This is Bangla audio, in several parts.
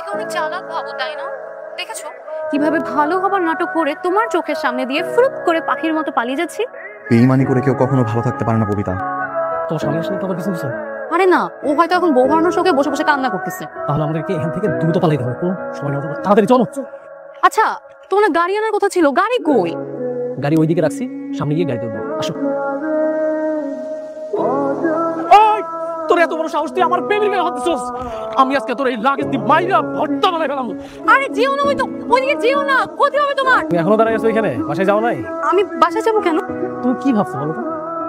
নিজেকে অনেক চালাক ভাবো, তাই না? দেখেছো কিভাবে ভালো হবার নাটক করে তোমার চোখের সামনে দিয়ে ফুরুত করে পাখির মতো পালিয়ে যাচ্ছি। বেঈমানি করে কেউ কখনো ভালো থাকতে পারে না ববিতা। তোমার স্বামী আসলে তোমার কিছু কিছু আরে না, ও হয়তো এখন বউ হারানোর শোকে বসে বসে কান্না করতেছে। তাহলে আমাদেরকে এখান থেকে দ্রুত পালাইতে হবে। কোন সময় নেওয়া যাবে? তাড়াতাড়ি চলো। আচ্ছা, তোমার গাড়ি আনার কথা ছিল, গাড়ি কই? গাড়ি ওইদিকে রাখছি, সামনে গিয়ে গাড়ি দেবো। আসো। তোর এত বড় সাহস, তুই আমার বেবির গায়ে হাত দিছস? আমি আজকে তোর এই লাগেজ দি মাইরা ভর্তা বানাই ফেলাম। আরে যেও না, ওইদিকে যেও না, ক্ষতি হবে তোমার। তুমি এখনো দাঁড়াই আছো এখানে? বাসায় যাও নাই? আমি বাসায় যাবো কেন? তুমি কি ভাবছো বলো তো?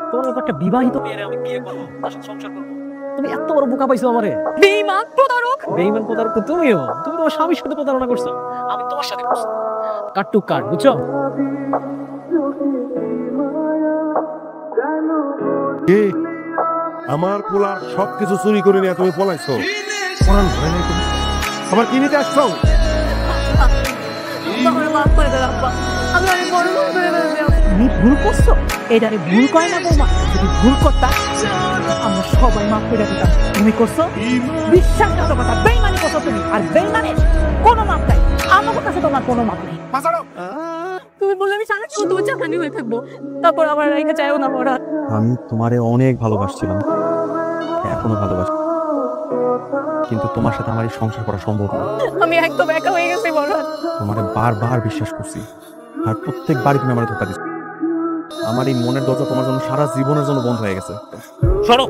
তোমার মতো একটা বিবাহিত মেয়েরে আমি বিয়ে করবো, তার সাথে সংসার করবো? তুমি এত বড় বোকা পাইছো আমারে। বেঈমান, প্রতারক। বেঈমান প্রতারক তো তুমিও। তুমি তোমার স্বামীর সাথে প্রতারণা করছো, আমি তোমার সাথে করছি। কাট টু কাট, বুঝছো? কি আমার পোলার সবকিছু চুরি করে নিয়ে তুমি পলাইছো? পরান ভয় নাই তুমি? আবার কি নিতে আসছো? আমারে মাফ করে দাও আব্বা, আমি অনেক বড় ভুল করে ফেলেছি। তুমি ভুল করছো? এটারে ভুল করে না বৌমা। যদি ভুল করতা আমরা সবাই মাফ করে দিতাম। তুমি করছো বিশ্বাসঘাতকতা, বেইমানি করছো তুমি। আর বেইমানের কোনো মাপ নাই। আমার কাছে তোমার কোনো মাপ নেই। তুমি বললে আমি সারা জীবন তোমার চাকরানি হয়ে থাকবো, তারপর আমার রাইখা চাইও না পড়া। আমি তোমারে অনেক ভালোবাসছিলাম, এখনো ভালোবাসি, কিন্তু তোমার সাথে আমার এই সংসার করা সম্ভব না। আমি একদম একা হয়ে গেছি বড়। তোমারে বারবার বিশ্বাস করছি, আর প্রত্যেকবারই তুমি আমার ধোঁকা দিচ্ছ। আমার এই মনের দরজা তোমার জন্য সারা জীবনের জন্য বন্ধ হয়ে গেছে। সরো।